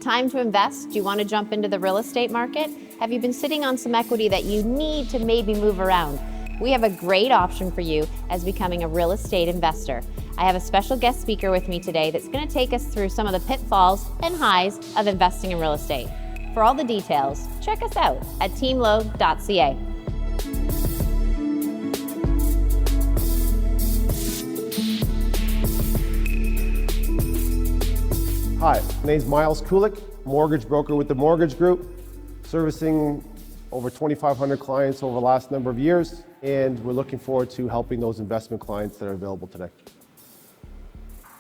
time to invest? Do you want to jump into the real estate market? Have you been sitting on some equity that you need to maybe move around? We have a great option for you as becoming a real estate investor. I have a special guest speaker with me today that's going to take us through some of the pitfalls and highs of investing in real estate. For all the details, check us out at teamlogue.ca. Hi, my name is Miles Kulik, mortgage broker with the Mortgage Group, servicing over 2,500 clients over the last number of years, and we're looking forward to helping those investment clients that are available today.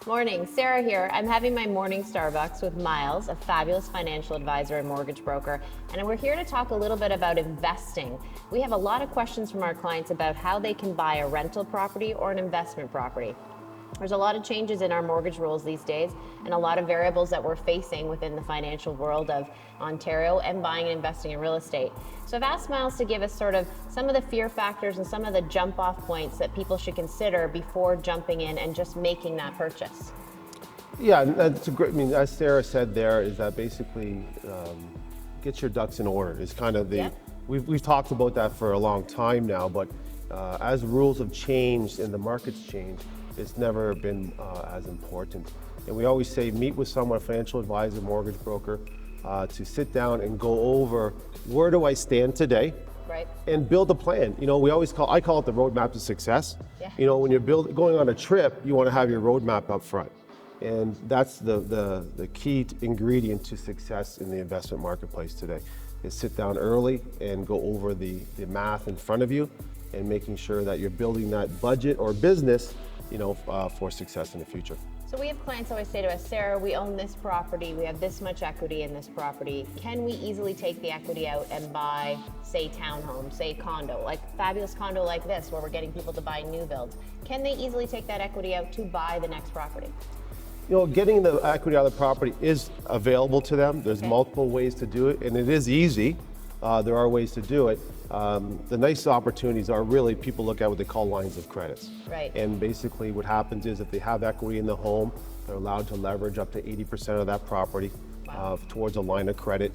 Morning, Sarah here. I'm having my morning Starbucks with Miles, a fabulous financial advisor and mortgage broker, and we're here to talk a little bit about investing. We have a lot of questions from our clients about how they can buy a rental property or an investment property. There's a lot of changes in our mortgage rules these days and a lot of variables that we're facing within the financial world of Ontario and buying and investing in real estate. So I've asked Miles to give us sort of some of the fear factors and some of the jump off points that people should consider before jumping in and just making that purchase. Yeah, that's a great, as Sarah said there, is that basically get your ducks in order is kind of the, Yep. we've talked about that for a long time now, but as rules have changed and the market's changed, it's never been as important. And we always say meet with someone, a financial advisor, mortgage broker, to sit down and go over where do I stand today, Right. and build a plan. You know, I call it the roadmap to success. Yeah. You know, when you're going on a trip, you want to have your roadmap up front. And that's the key ingredient to success in the investment marketplace today, is sit down early and go over the math in front of you and making sure that you're building that budget or business, for success in the future. So we have clients always say to us, Sarah, we own this property, we have this much equity in this property. Can we easily take the equity out and buy, say, townhome, say condo, like fabulous condo like this, where we're getting people to buy new builds? Can they easily take that equity out to buy the next property? Getting the equity out of the property is available to them. There's multiple ways to do it, and it is easy. There are ways to do it. The nice opportunities are really people look at what they call lines of credits. Right. And basically what happens is if they have equity in the home, they're allowed to leverage up to 80% of that property towards a line of credit.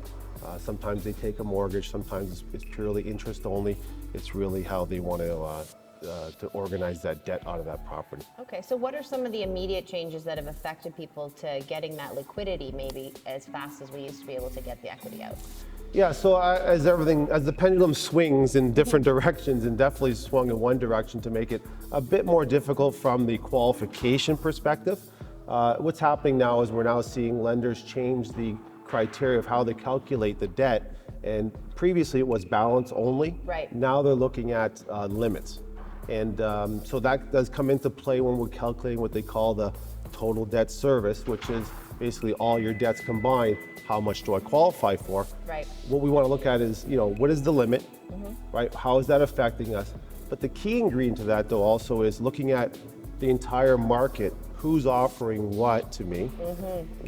Sometimes they take a mortgage, sometimes it's purely interest only. It's really how they want to organize that debt out of that property. Okay, so what are some of the immediate changes that have affected people to getting that liquidity maybe as fast as we used to be able to get the equity out? Yeah, so as the pendulum swings in different directions, and definitely swung in one direction to make it a bit more difficult from the qualification perspective, what's happening now is we're now seeing lenders change the criteria of how they calculate the debt. And previously it was balance only. Right. Now they're looking at limits. And so that does come into play when we're calculating what they call the total debt service, which is basically all your debts combined. How much do I qualify for? Right. What we want to look at is, what is the limit, right? How is that affecting us? But the key ingredient to that, though, also is looking at the entire market. Who's offering what to me?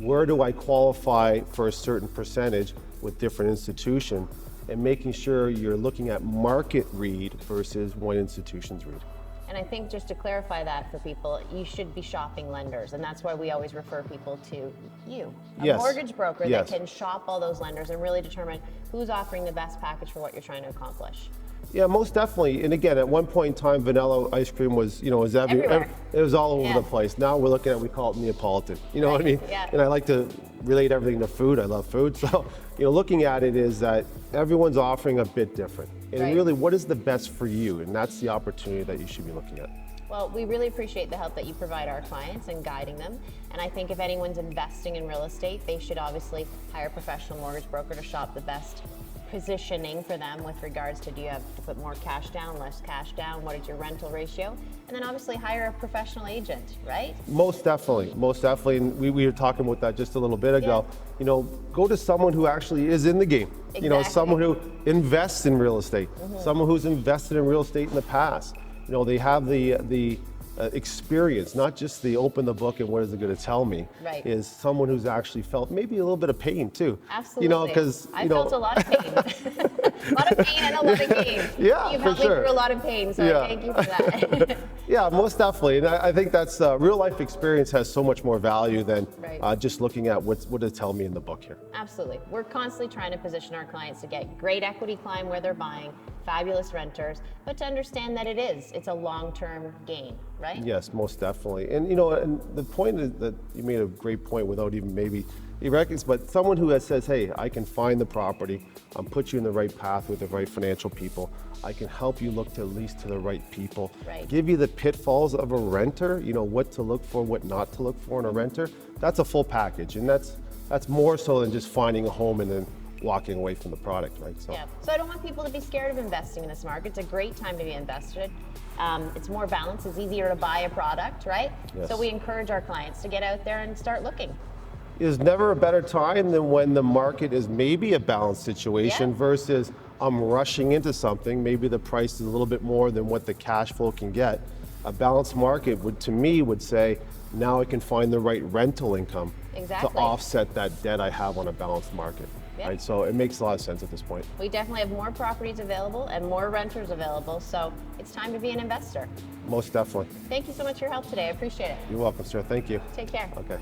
Where do I qualify for a certain percentage with different institutions? And making sure you're looking at market read versus one institution's read. And I think just to clarify that for people, you should be shopping lenders. And that's why we always refer people to you, a Yes. mortgage broker Yes. that can shop all those lenders and really determine who's offering the best package for what you're trying to accomplish. Yeah, most definitely. And again, at one point in time, vanilla ice cream was, Everywhere. it was all over Yeah. the place. Now we're looking at, we call it Neapolitan. You know what I mean? Yeah. And I like to relate everything to food. I love food. So, looking at it is that everyone's offering a bit different. And Right. really, what is the best for you? And that's the opportunity that you should be looking at. Well, we really appreciate the help that you provide our clients and guiding them. And I think if anyone's investing in real estate, they should obviously hire a professional mortgage broker to shop the best positioning for them with regards to, do you have to put more cash down, less cash down, what is your rental ratio? And then obviously hire a professional agent, right? Most definitely. And we were talking about that just a little bit ago. Go to someone who actually is in the game. Exactly. Someone who invests in real estate, someone who's invested in real estate in the past. They have the experience, not just the open the book and what is it going to tell me. Right. Is someone who's actually felt maybe a little bit of pain too. Absolutely. Because I felt a lot of pain. A lot of pain and a lot of gain. Yeah, You've for helped me sure. through a lot of pain, so Yeah. I thank you for that. Yeah, most definitely. And I think that's real life experience has so much more value than Right. just looking at what it tell me in the book here. Absolutely. We're constantly trying to position our clients to get great equity climb where they're buying, fabulous renters, but to understand that it's a long-term gain, right? Yes, most definitely. And and the point is that you made a great point without even maybe you reckons, but someone who says, hey, I can find the property, put you in the right path with the right financial people. I can help you look to lease to the right people. Right. Give you the pitfalls of a renter, what to look for, what not to look for in a renter. That's a full package, and that's more so than just finding a home and then walking away from the product, right? So. Yeah. So I don't want people to be scared of investing in this market. It's a great time to be invested. It's more balanced. It's easier to buy a product, right? Yes. So we encourage our clients to get out there and start looking. Is never a better time than when the market is maybe a balanced situation Yeah. versus I'm rushing into something. Maybe the price is a little bit more than what the cash flow can get. A balanced market to me would say, now I can find the right rental income Exactly. to offset that debt I have on a balanced market. Yeah. Right? So it makes a lot of sense at this point. We definitely have more properties available and more renters available, so it's time to be an investor. Most definitely. Thank you so much for your help today. I appreciate it. You're welcome, sir. Thank you. Take care. Okay.